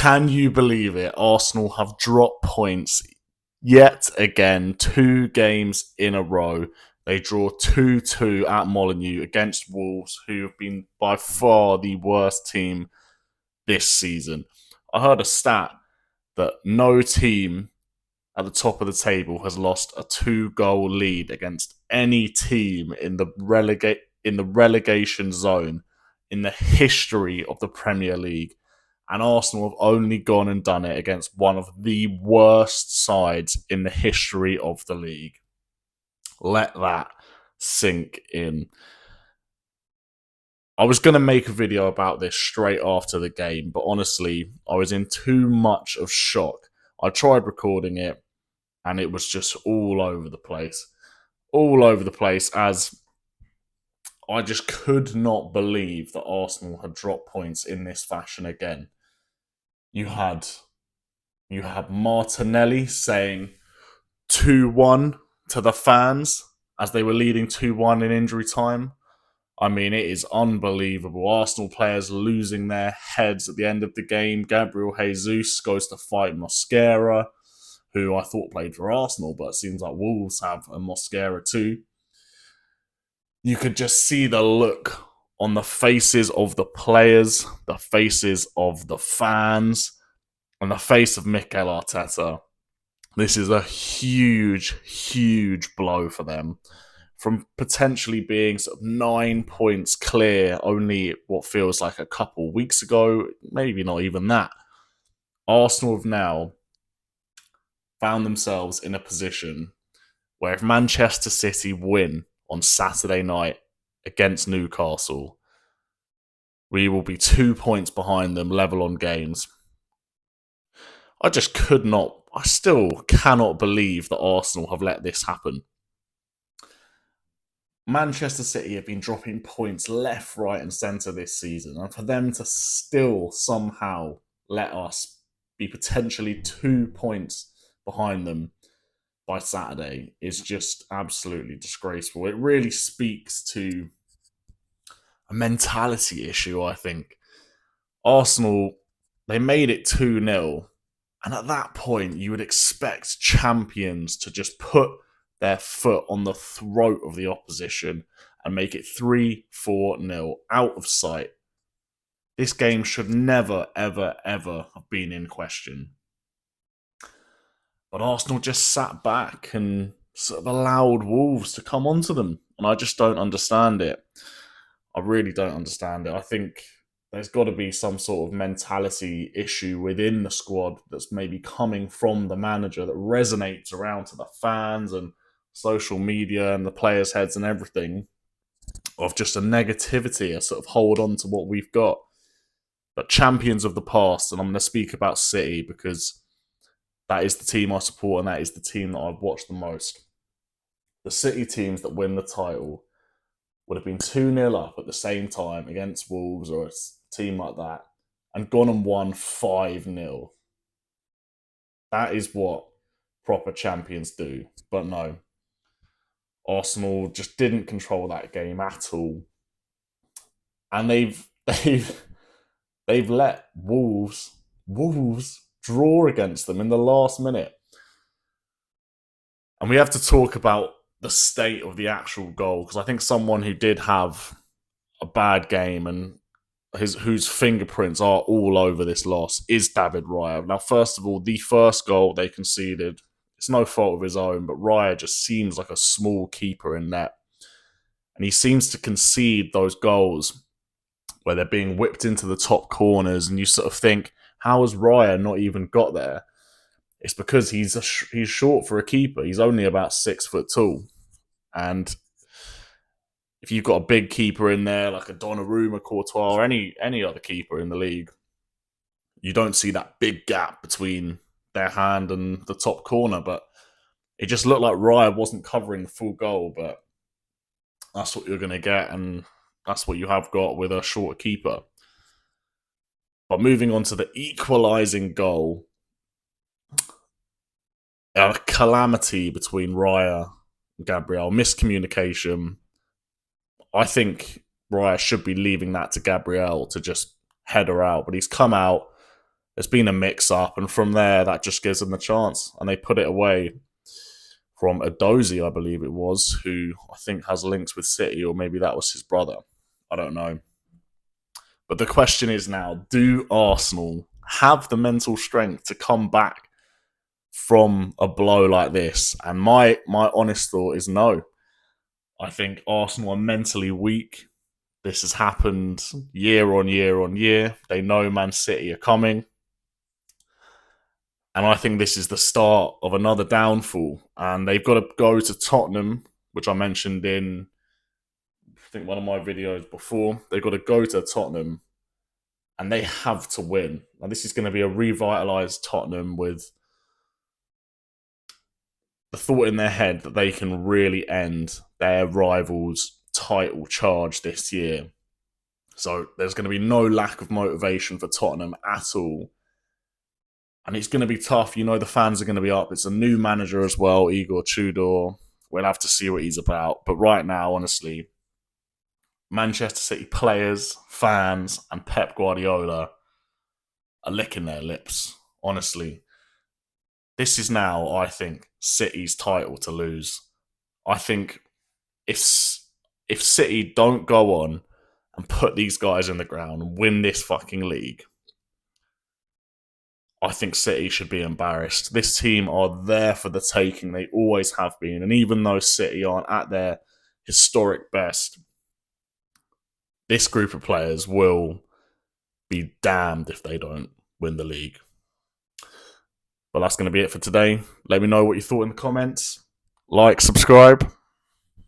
Can you believe it? Arsenal have dropped points yet again, 2 games in a row. They draw 2-2 at Molineux against Wolves, who have been by far the worst team this season. I heard a stat that no team at the top of the table has lost a 2-goal lead against any team in the relegation zone in the history of the Premier League. And Arsenal have only gone and done it against one of the worst sides in the history of the league. Let that sink in. I was going to make a video about this straight after the game, but honestly, I was in too much of shock. I tried recording it, and it was just all over the place. All over the place, as I just could not believe that Arsenal had dropped points in this fashion again. You had Martinelli saying 2-1 to the fans as they were leading 2-1 in injury time. I mean, it is unbelievable. Arsenal players losing their heads at the end of the game. Gabriel Jesus goes to fight Mosquera, who I thought played for Arsenal, but it seems like Wolves have a Mosquera too. You could just see the look on the faces of the players, the faces of the fans, and the face of Mikel Arteta. This is a huge, huge blow for them. From potentially being sort of 9 points clear only what feels like a couple weeks ago, maybe not even that, Arsenal have now found themselves in a position where if Manchester City win on Saturday night against Newcastle, we will be 2 points behind them, level on games. I still cannot believe that Arsenal have let this happen. Manchester City have been dropping points left, right, and centre this season, and for them to still somehow let us be potentially 2 points behind them by Saturday is just absolutely disgraceful. It really speaks to a mentality issue, I think. Arsenal, they made it 2-0, and at that point, you would expect champions to just put their foot on the throat of the opposition and make it 3-4-0 out of sight. This game should never, ever, ever have been in question. But Arsenal just sat back and sort of allowed Wolves to come onto them. And I just don't understand it. I really don't understand it. I think there's got to be some sort of mentality issue within the squad that's maybe coming from the manager that resonates around to the fans and social media and the players' heads and everything, of just a negativity, a sort of hold on to what we've got. But champions of the past, and I'm going to speak about City because that is the team I support and that is the team that I've watched the most. The City teams that win the title would have been 2-0 up at the same time against Wolves or a team like that and gone and won 5-0. That is what proper champions do. But no, Arsenal just didn't control that game at all. And they've let Wolves draw against them in the last minute. And we have to talk about the state of the actual goal, because I think someone who did have a bad game and whose fingerprints are all over this loss is David Raya. Now, first of all, the first goal they conceded, it's no fault of his own, but Raya just seems like a small keeper in net. And he seems to concede those goals where they're being whipped into the top corners, and you sort of think, how has Raya not even got there? It's because he's short for a keeper. He's only about 6 foot tall. And if you've got a big keeper in there, like a Donnarumma, Courtois, or any other keeper in the league, you don't see that big gap between their hand and the top corner. But it just looked like Raya wasn't covering the full goal, but that's what you're going to get, and that's what you have got with a short keeper. But moving on to the equalising goal, a calamity between Raya and Gabriel, miscommunication. I think Raya should be leaving that to Gabriel to just header out, but he's come out there's been a mix-up, and from there, that just gives them the chance. And they put it away from Edozie, I believe it was, who I think has links with City, or maybe that was his brother. I don't know. But the question is now, do Arsenal have the mental strength to come back from a blow like this? And my honest thought is no. I think Arsenal are mentally weak. This has happened year on year on year. They know Man City are coming. And I think this is the start of another downfall. And they've got to go to Tottenham, which I mentioned in, I think, one of my videos before. They've got to go to Tottenham and they have to win. And this is going to be a revitalised Tottenham with the thought in their head that they can really end their rivals' title charge this year. So there's going to be no lack of motivation for Tottenham at all. And it's going to be tough. You know, the fans are going to be up. It's a new manager as well, Igor Tudor. We'll have to see what he's about. But right now, honestly, Manchester City players, fans, and Pep Guardiola are licking their lips. Honestly, this is now, I think, City's title to lose. I think if City don't go on and put these guys in the ground and win this fucking league, I think City should be embarrassed. This team are there for the taking. They always have been. And even though City aren't at their historic best, this group of players will be damned if they don't win the league. But that's going to be it for today. Let me know what you thought in the comments. Like, subscribe.